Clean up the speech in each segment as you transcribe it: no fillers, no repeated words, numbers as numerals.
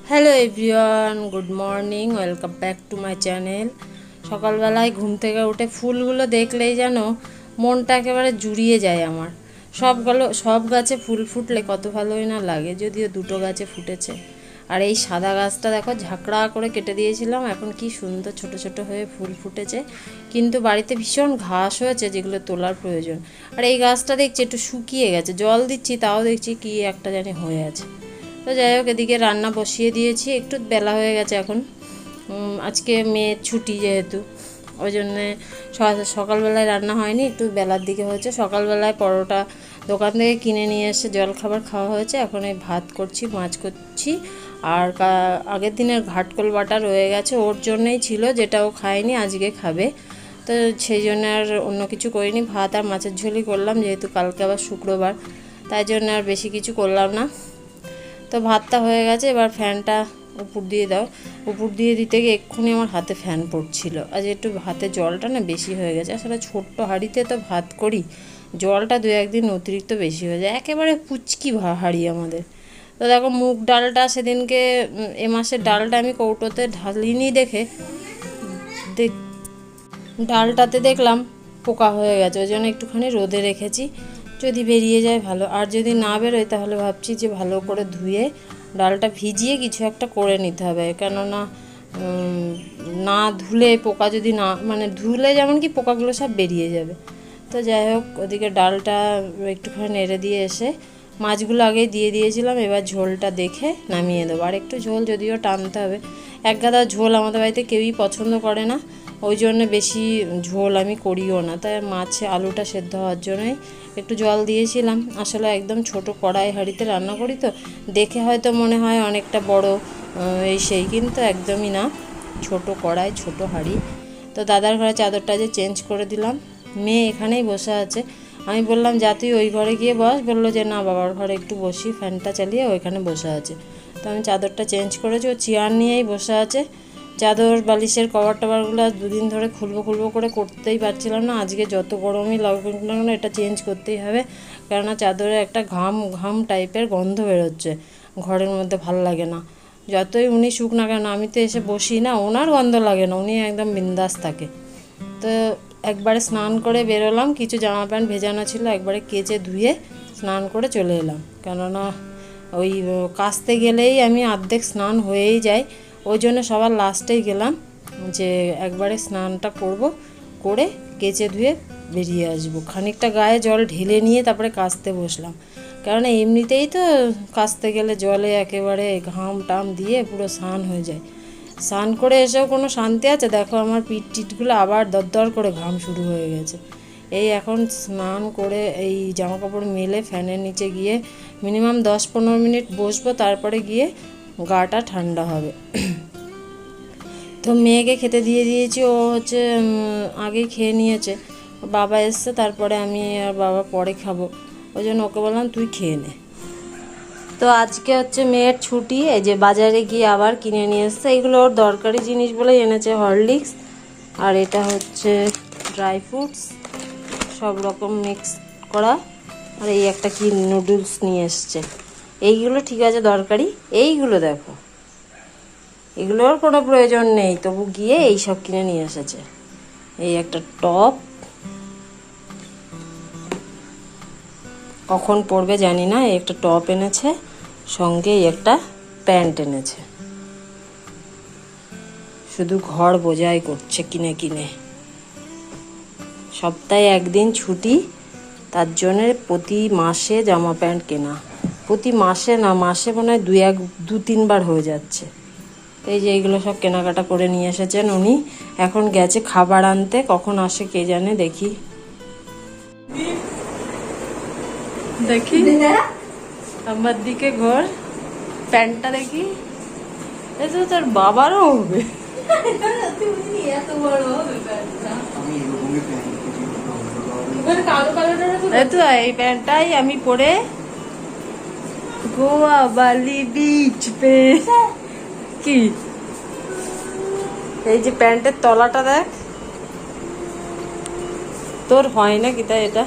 Hello everyone, good morning, welcome back to my channel. সকালবেলায় ঘুম থেকে উঠে ফুলগুলো দেখলেই যেন মনটা একেবারে জুড়িয়ে যায় আমার। সব গাছে ফুল ফুটলে কত ভালোই না লাগে, যদিও দুটো গাছে ফুটেছে। আর এই সাদা গাছটা দেখো ঝাঁকড়া করে কেটে দিয়েছিলাম, এখন কি সুন্দর ছোট ছোট হয়ে ফুল ফুটেছে। কিন্তু বাড়িতে ভীষণ ঘাস হয়েছে যেগুলো তোলার প্রয়োজন। আর এই গাছটা দেখছি একটু শুকিয়ে গেছে, জল দিচ্ছি তাও দেখছি কি একটা জানি হয়ে আছে। তো যাই হোক, এদিকে রান্না বসিয়ে দিয়েছি, একটু বেলা হয়ে গেছে এখন। আজকে মেয়ের ছুটি যেহেতু, ওই জন্যে সকালবেলায় রান্না হয়নি, একটু বেলার দিকে হয়েছে। সকালবেলায় পরোটা দোকান থেকে কিনে নিয়ে এসে জলখাবার খাওয়া হয়েছে, এখন এই ভাত করছি, মাছ করছি। আর আগের দিনের ঘাটকোল বাটা রয়ে গেছে, ওর জন্যই ছিল, যেটা ও খায়নি আজকে খাবে। তো সেই জন্য আর অন্য কিছু করিনি, ভাত আর মাছের ঝোলই করলাম, যেহেতু কালকে আবার শুক্রবার, তাই জন্য আর বেশি কিছু করলাম না। তো ভাতটা হয়ে গেছে, এবার ফ্যানটা উপর দিয়ে দাও। উপর দিয়ে দিতে গিয়ে এক্ষুনি আমার হাতে ফ্যান পড়ছিল। আজ একটু ভাতে জলটা না বেশি হয়ে গেছে, আসলে ছোট্ট হাঁড়িতে তো ভাত করি, জলটা দু একদিন অতিরিক্ত বেশি হয়ে যায়, একেবারে পুচকি হাঁড়ি আমাদের। তো দেখো, মুগ ডালটা সেদিনকে এ মাসের ডালটা আমি কৌটোতে ঢালিনি দেখে ডালটাতে দেখলাম পোকা হয়ে গেছে, ওই জন্য একটুখানি রোদে রেখেছি, যদি বেরিয়ে যায় ভালো। আর যদি না বেরোয় তাহলে ভাবছি যে ভালো করে ধুয়ে ডালটা ভিজিয়ে কিছু একটা করে নিতে হবে, কেননা না ধুলে পোকা যদি না মানে ধুলে যেমন কি পোকাগুলো সব বেরিয়ে যাবে। তো যাই হোক, ওদিকে ডালটা একটুখানি নেড়ে দিয়ে এসে মাছগুলো আগেই দিয়ে দিয়েছিলাম, এবার ঝোলটা দেখে নামিয়ে দেবো। আর একটু ঝোল যদিও টানতে হবে, এক গাদা ঝোল আমাদের বাড়িতে কেউই পছন্দ করে না, ওই জন্য বেশি ঝোল আমি করিও না। তাই মাছে আলুটা সেদ্ধ হওয়ার জন্যই একটু জল দিয়েছিলাম। আসলে একদম ছোট কড়াই হাঁড়িতে রান্না করি, তো দেখে হয়তো মনে হয় অনেকটা বড় এই সেই, কিন্তু একদমই না, ছোট কড়াই ছোট হাঁড়ি। তো দাদার ঘরে চাদরটা যে চেঞ্জ করে দিলাম, মেয়ে এখানেই বসে আছে। আমি বললাম যা তুই ওই ঘরে গিয়ে বস, বললো যে না বাবার ঘরে একটু বসি, ফ্যানটা চালিয়ে ওইখানে বসে আছে। তো আমি চাদরটা চেঞ্জ করেছি, ও চেয়ার নিয়েই বসে আছে। চাদর বালিশের কভার টভারগুলো দুদিন ধরে খুলবো করে করতেই পারছিলাম না, আজকে যত গরমই লাগুক না কেন এটা চেঞ্জ করতেই হবে, কেননা চাদরে একটা ঘাম ঘাম টাইপের গন্ধ বেরোচ্ছে, ঘরের মধ্যে ভাল লাগে না। যতই উনি শুক না কেন, আমি তো এসে বসি না, ওনার গন্ধ লাগে না, উনি একদম বিন্দাস থাকে। তো একবারে স্নান করে বেরোলাম, কিছু জামা প্যান্ট ভেজানো ছিল, একবারে কেচে ধুয়ে স্নান করে চলে এলাম, কেননা ওই কাচতে গেলেই আমি অর্ধেক স্নান হয়েই যায়, ওই জন্য সবার লাস্টেই গেলাম, যে একবারে স্নানটা করব, করে কেচে ধুয়ে বেরিয়ে আসবো। খানিকটা গায়ে জল ঢেলে নিয়ে তারপরে কাচতে বসলাম, কারণ এমনিতেই তো কাচতে গেলে জলে একেবারে ঘাম টাম দিয়ে পুরো স্নান হয়ে যায়। স্নান করে এসেও কোনো শান্তি আছে? দেখো আমার পিঠ টিটগুলো আবার দরদর করে ঘাম শুরু হয়ে গেছে। এই এখন স্নান করে এই জামাকাপড় মেলে ফ্যানের নিচে গিয়ে মিনিমাম 10-15 মিনিট বসবো, তারপরে গিয়ে গাটা ঠান্ডা হবে। তো মেয়েকে খেতে দিয়ে দিয়েছি, ও হচ্ছে আগেই খেয়ে নিয়েছে, বাবা এসছে তারপরে আমি আর বাবা পরে খাবো, ওই জন্য ওকে বললাম তুই খেয়ে নে। তো আজকে হচ্ছে মেয়ের ছুটি, এই যে বাজারে গিয়ে আবার কিনে নিয়ে এসছে, এগুলো ওর দরকারি জিনিস বলেই এনেছে, হরলিক্স আর এটা হচ্ছে ড্রাই ফ্রুটস সব রকম মিক্স করা, আর এই একটা কি নুডলস নিয়ে এসছে। এইগুলো ঠিক আছে দরকারি, এইগুলো দেখো এগুলোর কোনো প্রয়োজন নেই, তবু গিয়ে এই সব কিনে নিয়ে এসেছে। এই একটা টপ, কখন পরবে জানি না, এই একটা টপ এনেছে, সঙ্গে একটা প্যান্ট এনেছে, শুধু ঘর বোঝাই করছে কিনে কিনে। সপ্তাহে একদিন ছুটি, তার জন্যে প্রতি মাসে জামা প্যান্ট কেনা, প্রতি মাসে না, মাসে মনে হয় 2-3 বার হয়ে যাচ্ছে। এই যে এইগুলো সব কেনাকাটা করে নিয়ে এসেছেন উনি, এখন গেছে খাবার আনতে, কখন আসে কে জানে। দেখি দেখি আমার দিকে ঘর, প্যান্টটা দেখি, এই তো তোর বাবারও হবে, এই প্যান্টটাই আমি পরে গোয়া বালি বিচ পে। কি এই যে প্যান্টের তলাটা দেখ, তোর হয় না কি তাই? এটা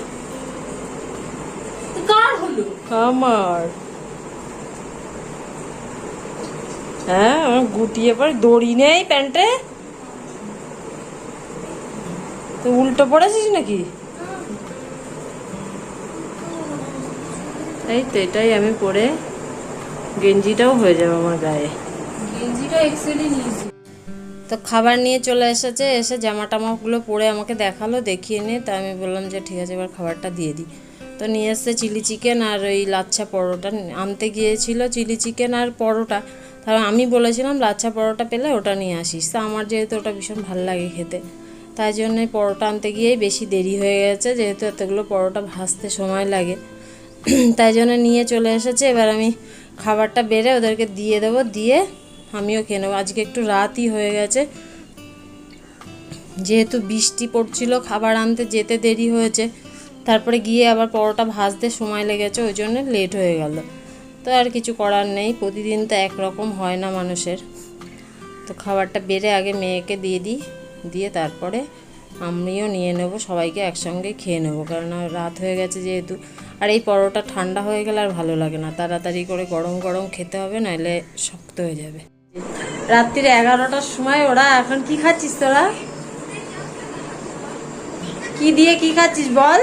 আমার হ্যাঁ, আমার গুটিয়ে পরে দড়ি নেই প্যান্টে, তো উল্টো পড়েছিস নাকি? এই তো এটাই আমি পরে গেঞ্জিটাও হয়ে যাবে আমার গায়ে। গেঞ্জিটা এক্সেলই নিয়েছি। তো খাবার নিয়ে চলে এসেছে, এসে জামা টামাগুলো পরে আমাকে দেখালো, দেখিয়ে নিয়ে তা আমি বললাম যে ঠিক আছে এবার খাবারটা দিয়ে দিই। তো নিয়ে এসছে চিলি চিকেন আর ওই লাচ্ছা পরোটা আনতে গিয়েছিল, চিলি চিকেন আর পরোটা। তারপর আমি বলেছিলাম লাচ্ছা পরোটা পেলে ওটা নিয়ে আসিস, তা আমার যেহেতু ওটা ভীষণ ভালো লাগে খেতে, তাই জন্য পরোটা আনতে গিয়েই বেশি দেরি হয়ে গেছে, যেহেতু এতগুলো পরোটা ভাজতে সময় লাগে, তাই জন্য নিয়ে চলে এসেছে। এবার আমি খাবারটা বেড়ে ওদেরকে দিয়ে দেবো, দিয়ে আমিও খেয়ে নেবো। আজকে একটু রাতই হয়ে গেছে, যেহেতু বৃষ্টি পড়ছিল, খাবার আনতে যেতে দেরি হয়েছে, তারপরে গিয়ে আবার পরোটা ভাজতে সময় লেগেছে, ওই জন্য লেট হয়ে গেল। তো আর কিছু করার নেই, প্রতিদিন তো একরকম হয় না মানুষের। তো খাবারটা বেড়ে আগে মেয়েকে দিয়ে দিই, দিয়ে তারপরে আমিও নিয়ে নেব, সবাইকে একসঙ্গে খেয়ে নেবো, কারণ রাত হয়ে গেছে যেহেতু। আর এই পরোটা ঠান্ডা হয়ে গেলে আর ভালো লাগে না, তাড়াতাড়ি করে গরম গরম খেতে হবে, নাহলে শক্ত হয়ে যাবে। রাত্রির 11টার সময় ওরা এখন কি খাচ্ছিস তোরা? কি দিয়ে কি খাচ্ছিস বল?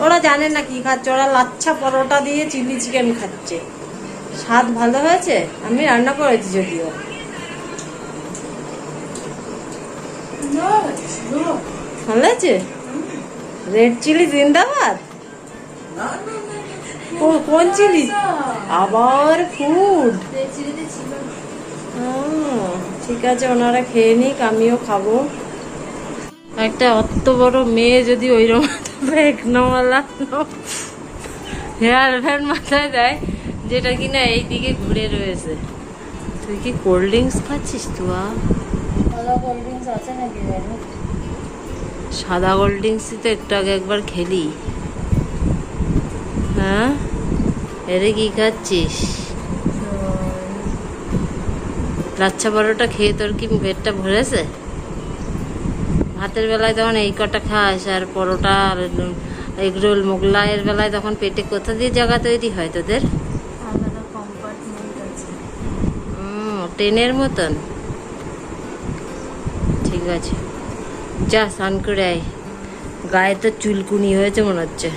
ওরা জানে না কি খাচ্ছে, ওরা লাচ্ছা পরোটা দিয়ে চিলি চিকেন খাচ্ছে। স্বাদ ভালো হয়েছে, আমি রান্না করেছি যদিও। ভালো আছে? রেড চিলি জিন্দাবাদ। কোন চিলি? আবার ফুড। ঠিক আছে, ওনারা খেয়ে নিক, আমিও খাবো। একটা অত বড় মেয়ে যদি ওইরকম একনওয়ালা হেয়ার ব্যান্ড মাথায় দেয়, যেটা কিনা এইদিকে ঘুরে রয়েছে। তুই কি কোল্ড ড্রিঙ্কস খাচ্ছিস? তুয়া কোল্ড ড্রিঙ্কস আছে নাকি? সাদা কোল্ড ড্রিঙ্কসই তো একটু আগে একবার খেলি। হ্যাঁ, এরে কি খাচ্ছিস? লাচ্ছা পরোটা খেয়ে তোর কি পেটটা ভরেছে? ভাতের বেলায় তখন এই কটা খাস, আর পরোটা আর এগরোল মোগলাইয়ের বেলায় তখন পেটে কোথা দিয়ে জায়গা তৈরি হয় তোদের? আলাদা কম্পার্টমেন্ট আছে। ট্রেনের মতন। ঠিক আছে, যা স্নান করে আয়, গায়ে তো চুলকুনি হয়েছে মনে হচ্ছে।